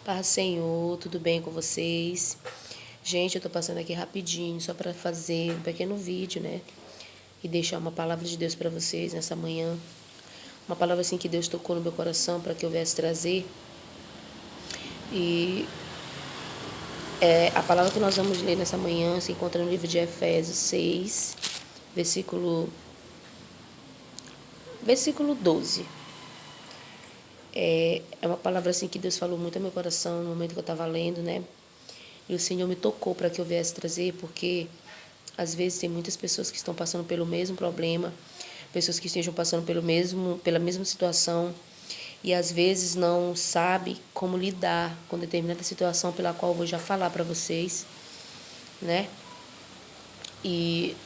Paz, Senhor, tudo bem com vocês? Gente, eu tô passando aqui rapidinho, só para fazer um pequeno vídeo, né? E deixar uma palavra de Deus para vocês nessa manhã. Uma palavra assim que Deus tocou no meu coração para que eu viesse trazer. E a palavra que nós vamos ler nessa manhã se encontra no livro de Efésios 6, versículo 12. É uma palavra assim que Deus falou muito ao meu coração no momento que eu estava lendo, né? E o Senhor me tocou para que eu viesse trazer, porque às vezes tem muitas pessoas que estão passando pelo mesmo problema, pessoas que estejam passando pela mesma situação e às vezes não sabe como lidar com determinada situação pela qual eu vou já falar para vocês, né? E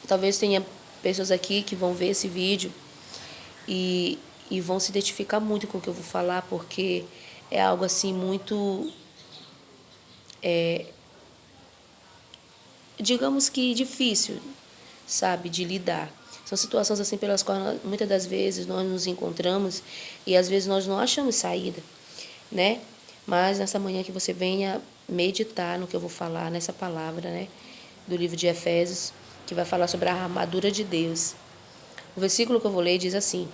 talvez tenha pessoas aqui que vão ver esse vídeo e, e vão se identificar muito com o que eu vou falar, porque é algo assim muito, digamos que difícil, sabe, de lidar. São situações assim pelas quais muitas das vezes nós nos encontramos e às vezes nós não achamos saída, né? Mas nessa manhã que você venha meditar no que eu vou falar, nessa palavra, né, do livro de Efésios, que vai falar sobre a armadura de Deus. O versículo que eu vou ler diz assim: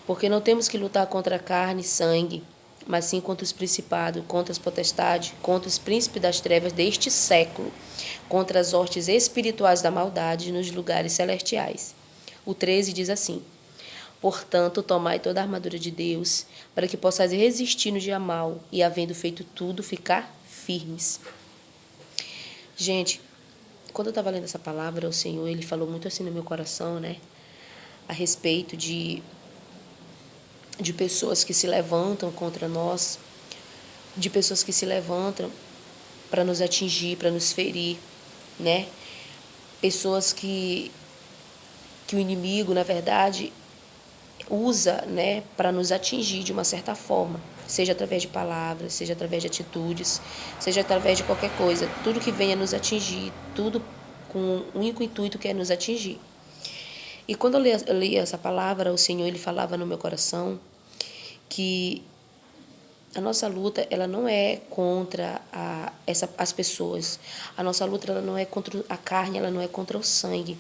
porque não temos que lutar contra carne e sangue, mas sim contra os principados, contra as potestades, contra os príncipes das trevas deste século, contra as hostes espirituais da maldade nos lugares celestiais. O 13 diz assim: portanto, tomai toda a armadura de Deus, para que possais resistir no dia mau e, havendo feito tudo, ficar firmes. Gente, quando eu estava lendo essa palavra, o Senhor, ele falou muito assim no meu coração, né? A respeito de pessoas que se levantam contra nós, de pessoas que se levantam para nos atingir, para nos ferir, né? Pessoas que o inimigo, na verdade, usa, né, para nos atingir de uma certa forma, seja através de palavras, seja através de atitudes, seja através de qualquer coisa, tudo que venha nos atingir, tudo com o único intuito que é nos atingir. E quando eu li essa palavra, o Senhor ele falava no meu coração que a nossa luta ela não é contra as pessoas. A nossa luta ela não é contra a carne, ela não é contra o sangue.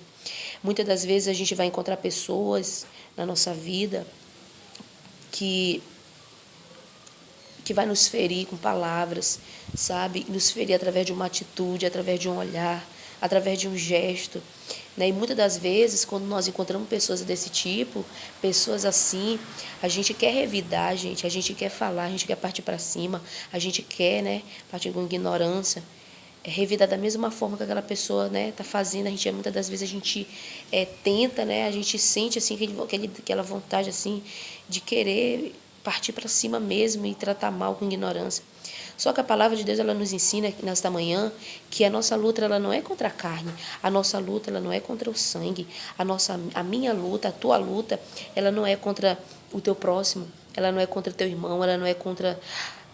Muitas das vezes a gente vai encontrar pessoas na nossa vida que vai nos ferir com palavras, sabe? Nos ferir através de uma atitude, através de um olhar, através de um gesto, né? E muitas das vezes, quando nós encontramos pessoas desse tipo, pessoas assim, a gente quer revidar, a gente quer falar, a gente quer partir para cima, a gente quer, né, partir com ignorância, revidar da mesma forma que aquela pessoa, né, tá fazendo. A gente muitas das vezes a gente tenta, né, a gente sente assim aquela vontade assim de querer partir para cima mesmo e tratar mal com ignorância. Só que a palavra de Deus ela nos ensina nesta manhã que a nossa luta ela não é contra a carne, a nossa luta ela não é contra o sangue, a minha luta, a tua luta, ela não é contra o teu próximo, ela não é contra o teu irmão, ela não é contra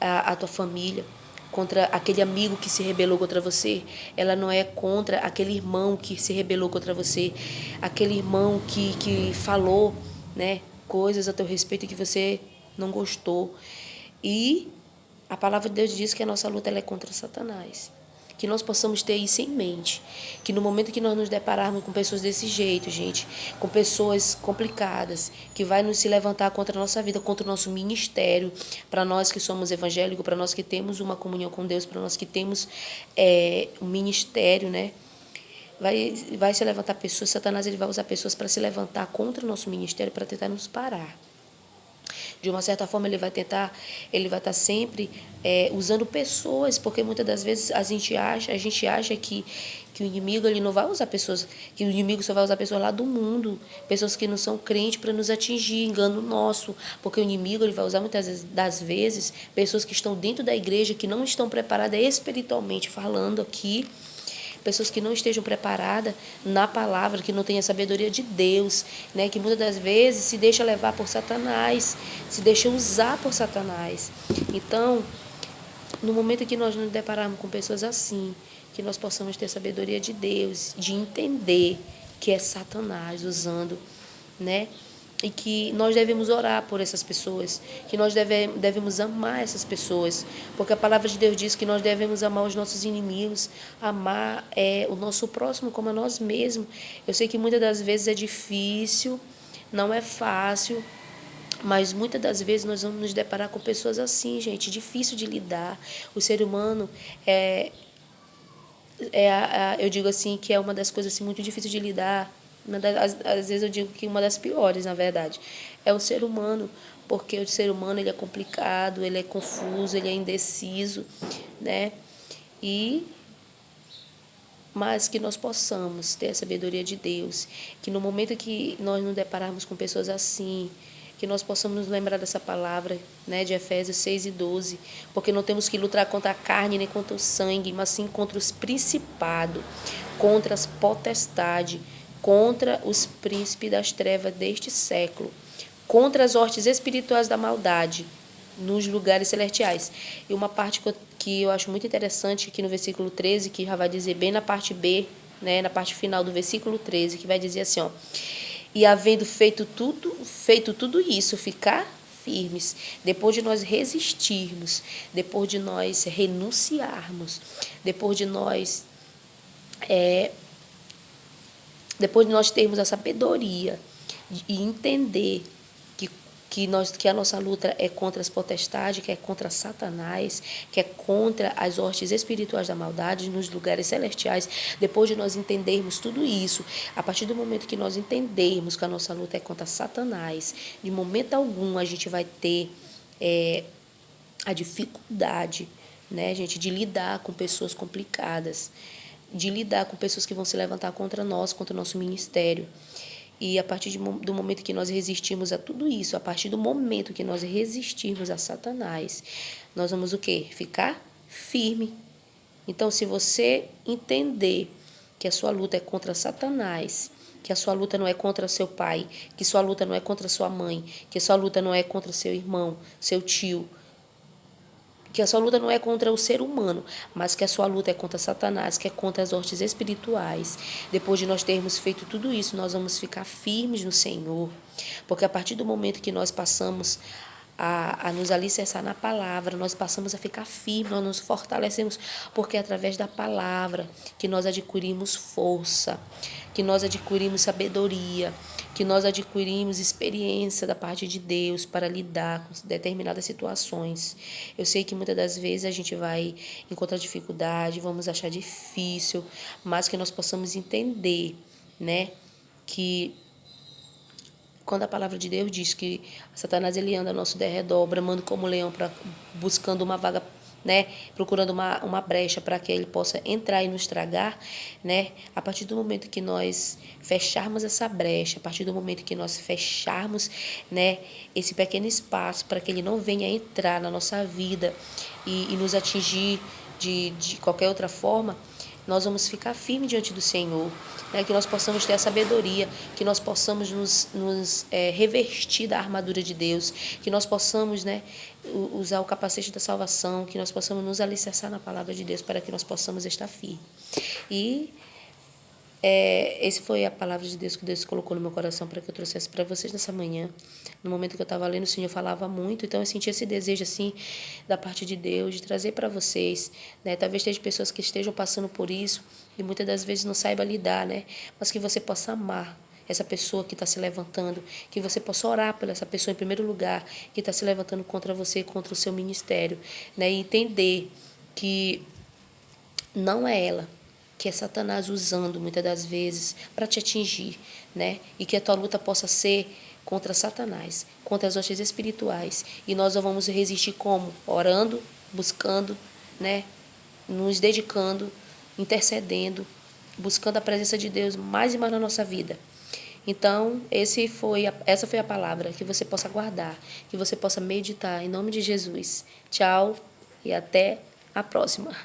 a tua família, contra aquele amigo que se rebelou contra você, ela não é contra aquele irmão que se rebelou contra você, aquele irmão que falou, né, coisas a teu respeito que você não gostou. E a palavra de Deus diz que a nossa luta ela é contra Satanás. Que nós possamos ter isso em mente. Que no momento que nós nos depararmos com pessoas desse jeito, gente, com pessoas complicadas, que vai nos se levantar contra a nossa vida, contra o nosso ministério, para nós que somos evangélicos, para nós que temos uma comunhão com Deus, para nós que temos um ministério, né? Vai se levantar pessoas, Satanás ele vai usar pessoas para se levantar contra o nosso ministério, para tentar nos parar. De uma certa forma ele vai estar sempre usando pessoas, porque muitas das vezes a gente acha que o inimigo ele não vai usar pessoas, que o inimigo só vai usar pessoas lá do mundo, pessoas que não são crentes para nos atingir, engano nosso, porque o inimigo ele vai usar muitas das vezes pessoas que estão dentro da igreja, que não estão preparadas espiritualmente falando aqui, pessoas que não estejam preparadas na palavra, que não tenham a sabedoria de Deus, né? Que muitas das vezes se deixa levar por Satanás, se deixa usar por Satanás. Então, no momento que nós nos depararmos com pessoas assim, que nós possamos ter sabedoria de Deus, de entender que é Satanás usando, né, e que nós devemos orar por essas pessoas, que nós devemos amar essas pessoas, porque a palavra de Deus diz que nós devemos amar os nossos inimigos, amar o nosso próximo como a nós mesmos. Eu sei que muitas das vezes é difícil, não é fácil, mas muitas das vezes nós vamos nos deparar com pessoas assim, gente, difícil de lidar. O ser humano eu digo assim, que é uma das coisas assim, muito difíceis de lidar. Às vezes eu digo que uma das piores, na verdade, é o ser humano, porque o ser humano ele é complicado, ele é confuso, ele é indeciso, né? E mas que nós possamos ter a sabedoria de Deus, que no momento que nós nos depararmos com pessoas assim, que nós possamos nos lembrar dessa palavra, né, de Efésios 6:12, porque não temos que lutar contra a carne nem contra o sangue, mas sim contra os principados, contra as potestades, contra os príncipes das trevas deste século, contra as hostes espirituais da maldade nos lugares celestiais. E uma parte que eu acho muito interessante aqui no versículo 13, que já vai dizer bem na parte B, né, na parte final do versículo 13, que vai dizer assim, ó: e havendo feito tudo isso, ficar firmes, depois de nós resistirmos, depois de nós renunciarmos, depois de nós termos a sabedoria e entender que a nossa luta é contra as potestades, que é contra Satanás, que é contra as hostes espirituais da maldade nos lugares celestiais. Depois de nós entendermos tudo isso, a partir do momento que nós entendermos que a nossa luta é contra Satanás, de momento algum a gente vai ter a dificuldade, né, gente, de lidar com pessoas complicadas, de lidar com pessoas que vão se levantar contra nós, contra o nosso ministério. E a partir do momento que nós resistimos a tudo isso, a partir do momento que nós resistirmos a Satanás, nós vamos o quê? Ficar firme. Então, se você entender que a sua luta é contra Satanás, que a sua luta não é contra seu pai, que sua luta não é contra sua mãe, que a sua luta não é contra seu irmão, seu tio, que a sua luta não é contra o ser humano, mas que a sua luta é contra Satanás, que é contra as hostes espirituais. Depois de nós termos feito tudo isso, nós vamos ficar firmes no Senhor, porque a partir do momento que nós passamos a nos alicerçar na palavra, nós passamos a ficar firmes, nós nos fortalecemos, porque é através da palavra que nós adquirimos força, que nós adquirimos sabedoria, que nós adquirimos experiência da parte de Deus para lidar com determinadas situações. Eu sei que muitas das vezes a gente vai encontrar dificuldade, vamos achar difícil, mas que nós possamos entender, né, que quando a palavra de Deus diz que Satanás ele anda ao nosso derredor, bramando como leão, buscando uma vaga, né, procurando uma brecha para que ele possa entrar e nos tragar, né? A partir do momento que nós fecharmos essa brecha, a partir do momento que nós fecharmos, né, esse pequeno espaço para que ele não venha entrar na nossa vida e nos atingir de qualquer outra forma, nós vamos ficar firmes diante do Senhor, né? Que nós possamos ter a sabedoria, que nós possamos nos revestir da armadura de Deus, que nós possamos, né, usar o capacete da salvação, que nós possamos nos alicerçar na palavra de Deus para que nós possamos estar firmes. E esse foi a palavra de Deus que Deus colocou no meu coração para que eu trouxesse para vocês nessa manhã. No momento que eu estava lendo, o Senhor falava muito, então eu senti esse desejo assim da parte de Deus de trazer para vocês, né? Talvez tenha pessoas que estejam passando por isso e muitas das vezes não saiba lidar, né? Mas que você possa amar essa pessoa que está se levantando, que você possa orar por essa pessoa em primeiro lugar que está se levantando contra você, contra o seu ministério, né? E entender que não é ela, que é Satanás usando muitas das vezes para te atingir, né? E que a tua luta possa ser contra Satanás, contra as hostes espirituais. E nós vamos resistir como? Orando, buscando, né? Nos dedicando, intercedendo, buscando a presença de Deus mais e mais na nossa vida. Então, essa foi a palavra, que você possa guardar, que você possa meditar, em nome de Jesus. Tchau e até a próxima.